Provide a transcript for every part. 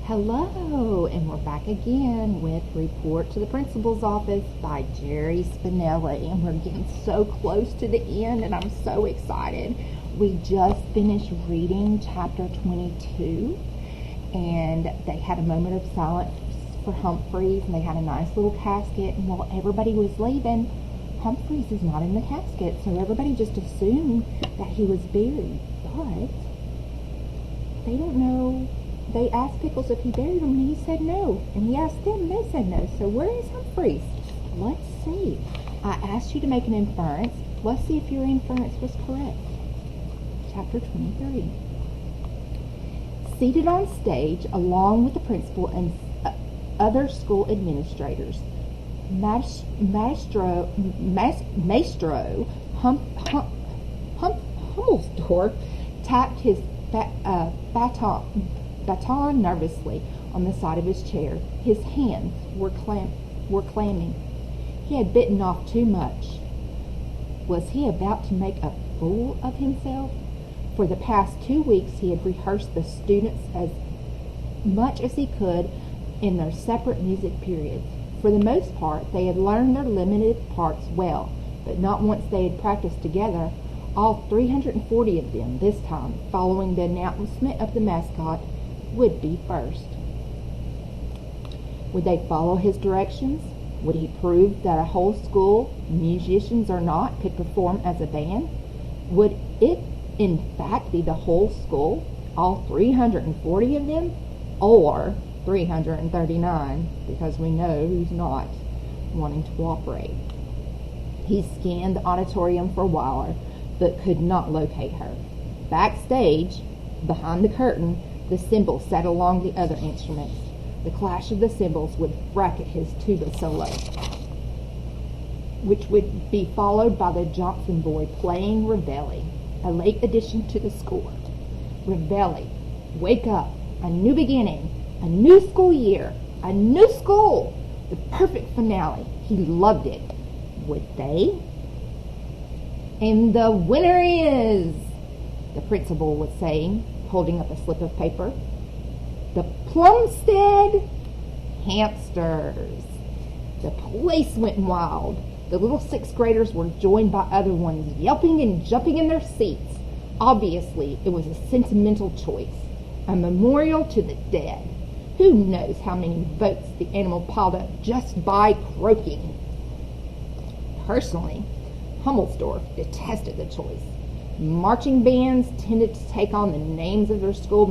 Hello, and we're back again with Report to the Principal's Office by Jerry Spinelli, and we're getting so close to the end, and I'm so excited. We just finished reading chapter 22, and they had a moment of silence for Humphreys, and they had a nice little casket, and while everybody was leaving, Humphreys is not in the casket, so everybody just assumed that he was buried, but they don't know. They asked Pickles if he buried him, and he said no. And he asked them, and they said no. So where is Humphreys? Let's see. I asked you to make an inference. Let's see if your inference was correct. Chapter 23. Seated on stage, along with the principal and other school administrators, Maestro Hummelsdorf tapped his baton nervously on the side of his chair. His hands were clammy. He had bitten off too much. Was he about to make a fool of himself? For the past 2 weeks he had rehearsed the students as much as he could in their separate music periods. For the most part, they had learned their limited parts well, but not once they had practiced together. All 340 of them this time, following the announcement of the mascot, would be first. Would they follow his directions? Would he prove that a whole school, musicians or not, could perform as a band? Would it in fact be the whole school, all 340 of them, or 339, because we know who's not wanting to cooperate? He scanned the auditorium for Wyler, but could not locate her. Backstage, behind the curtain, the cymbals sat along the other instruments. The clash of the cymbals would bracket his tuba solo, which would be followed by the Johnson boy playing Reveille, a late addition to the score. Reveille, wake up, a new beginning, a new school year, a new school, the perfect finale. He loved it. Would they? And the winner is, the principal was saying, holding up a slip of paper, the Plumstead Hamsters. The place went wild. The little sixth graders were joined by other ones, yelping and jumping in their seats. Obviously, it was a sentimental choice, a memorial to the dead. Who knows how many votes the animal piled up just by croaking. Personally, Hummelsdorf detested the choice. Marching bands tended to take on the names of their school's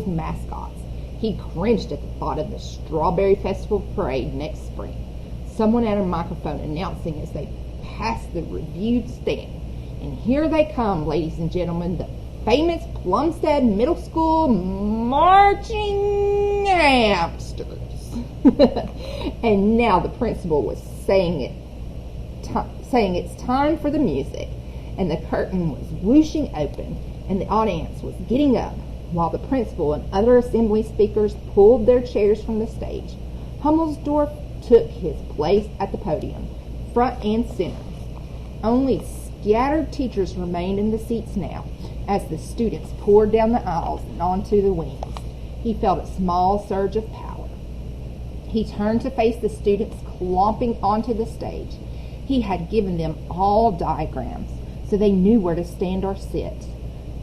mascots. He cringed at the thought of the Strawberry Festival parade next spring. Someone at a microphone announcing as they passed the reviewed stand. And here they come, ladies and gentlemen, the famous Plumstead Middle School Marching Hamsters. And now the principal was saying it's time for the music. And the curtain was whooshing open, and the audience was getting up, while the principal and other assembly speakers pulled their chairs from the stage. Hummelsdorf took his place at the podium, front and center. Only scattered teachers remained in the seats now, as the students poured down the aisles and onto the wings. He felt a small surge of power. He turned to face the students clomping onto the stage. He had given them all diagrams, so they knew where to stand or sit.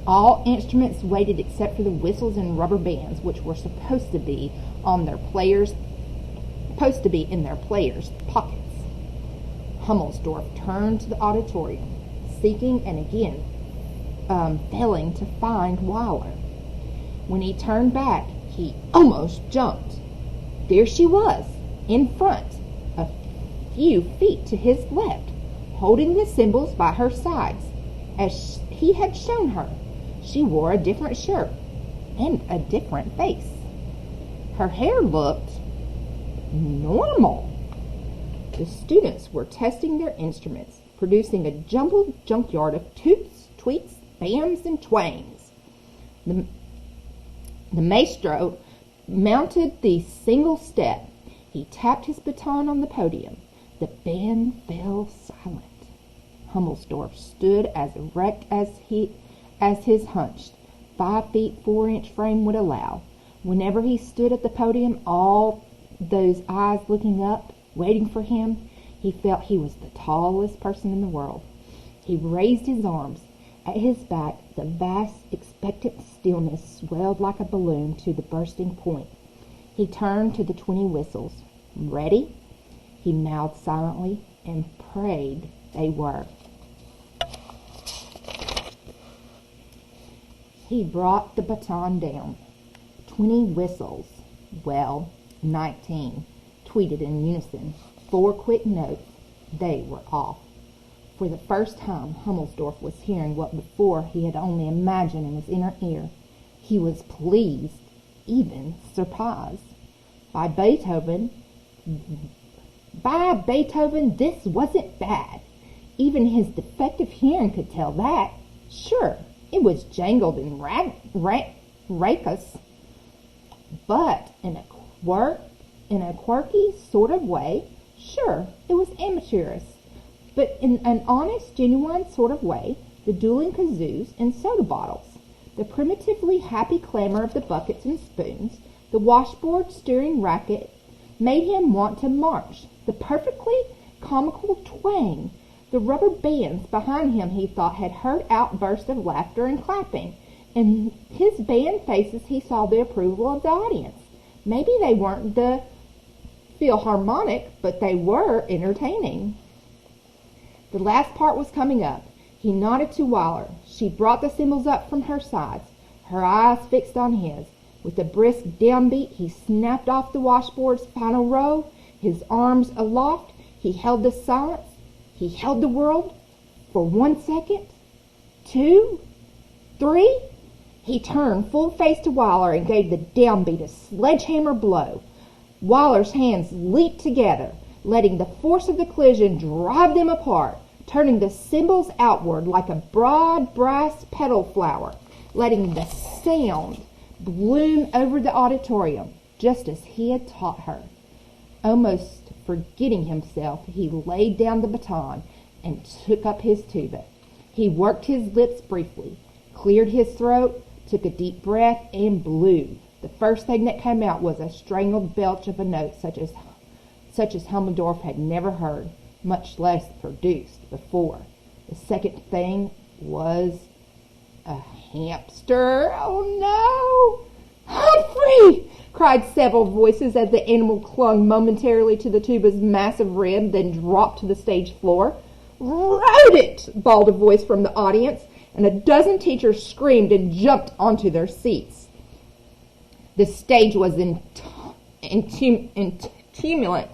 All instruments waited except for the whistles and rubber bands, which were supposed to be in their players' pockets. Hummelsdorf turned to the auditorium, seeking and again failing to find Wyler. When he turned back, he almost jumped. There she was, in front, a few feet to his left, holding the cymbals by her sides, as he had shown her. She wore a different shirt and a different face. Her hair looked normal. The students were testing their instruments, producing a jumbled junkyard of toots, tweets, bams, and twangs. The maestro mounted the single step. He tapped his baton on the podium. The band fell silent. Hummelsdorf stood as erect as his hunched 5 feet 4 inch frame would allow. Whenever he stood at the podium, all those eyes looking up, waiting for him, he felt he was the tallest person in the world. He raised his arms. At his back, the vast, expectant stillness swelled like a balloon to the bursting point. He turned to the 20 whistles. Ready? He mouthed silently and prayed they were. He brought the baton down. 20 whistles. Well, 19. Tweeted in unison. 4 quick notes. They were off. For the first time, Hummelsdorf was hearing what before he had only imagined in his inner ear. He was pleased, even surprised. By Beethoven, this wasn't bad. Even his defective hearing could tell that. Sure, it was jangled and raucous, but in a quirky sort of way, sure, it was amateurish. But in an honest, genuine sort of way, the dueling kazoos and soda bottles, the primitively happy clamor of the buckets and spoons, the washboard steering racket made him want to march. The perfectly comical twang, the rubber bands behind him he thought had heard outbursts of laughter and clapping. In his band faces he saw the approval of the audience. Maybe they weren't the Philharmonic, but they were entertaining. The last part was coming up. He nodded to Waller. She brought the cymbals up from her sides, her eyes fixed on his. With a brisk downbeat, he snapped off the washboard's final row, his arms aloft. He held the silence. He held the world for 1 second, 2, 3. He turned full face to Waller and gave the downbeat a sledgehammer blow. Waller's hands leaped together, letting the force of the collision drive them apart, turning the cymbals outward like a broad brass petal flower, letting the sound bloom over the auditorium, just as he had taught her. Almost forgetting himself, he laid down the baton and took up his tuba. He worked his lips briefly, cleared his throat, took a deep breath, and blew. The first thing that came out was a strangled belch of a note such as Hummelsdorf had never heard, much less produced before. The second thing was a hamster. Oh no! Humphrey! Cried several voices as the animal clung momentarily to the tuba's massive rib, then dropped to the stage floor. Rodent! Bawled a voice from the audience, and a dozen teachers screamed and jumped onto their seats. The stage was in tumult.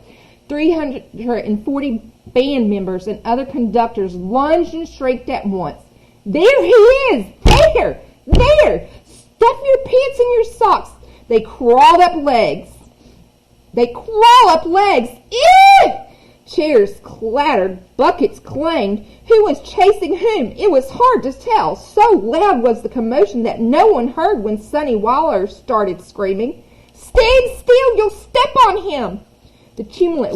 340 band members and other conductors lunged and shrieked at once. There he is! There! There! Stuff your pants in your socks! They crawl up legs. Ew! Chairs clattered, buckets clanged. Who was chasing whom? It was hard to tell. So loud was the commotion that no one heard when Sonny Waller started screaming. Stand still! You'll step on him! The tumult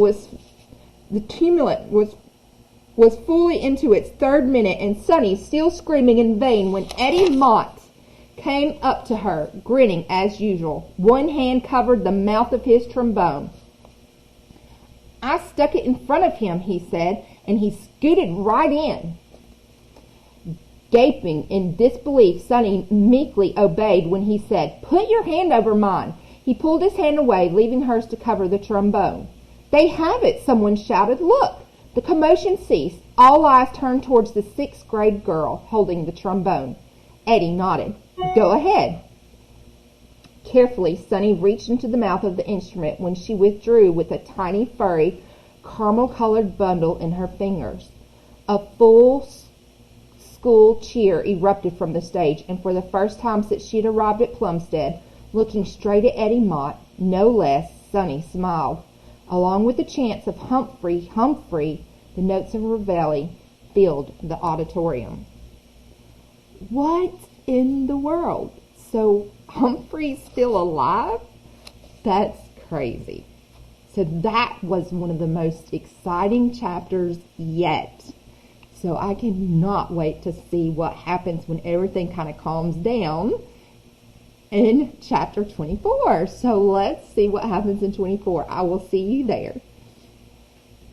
was fully into its third minute, and Sonny still screaming in vain when Eddie Mott came up to her, grinning as usual. One hand covered the mouth of his trombone. I stuck it in front of him, he said, and he scooted right in. Gaping in disbelief, Sonny meekly obeyed when he said, Put your hand over mine. He pulled his hand away, leaving hers to cover the trombone. They have it, someone shouted. Look! The commotion ceased. All eyes turned towards the 6th grade girl holding the trombone. Eddie nodded. Go ahead. Carefully, Sonny reached into the mouth of the instrument when she withdrew with a tiny, furry, caramel-colored bundle in her fingers. A full school cheer erupted from the stage, and for the first time since she had arrived at Plumstead, looking straight at Eddie Mott, no less, Sonny smiled. Along with the chants of Humphrey, Humphrey, the notes of Ravelli filled the auditorium. What in the world? So Humphrey's still alive? That's crazy. So that was one of the most exciting chapters yet. So I cannot wait to see what happens when everything kind of calms down in chapter 24. So let's see what happens in 24. I will see you there.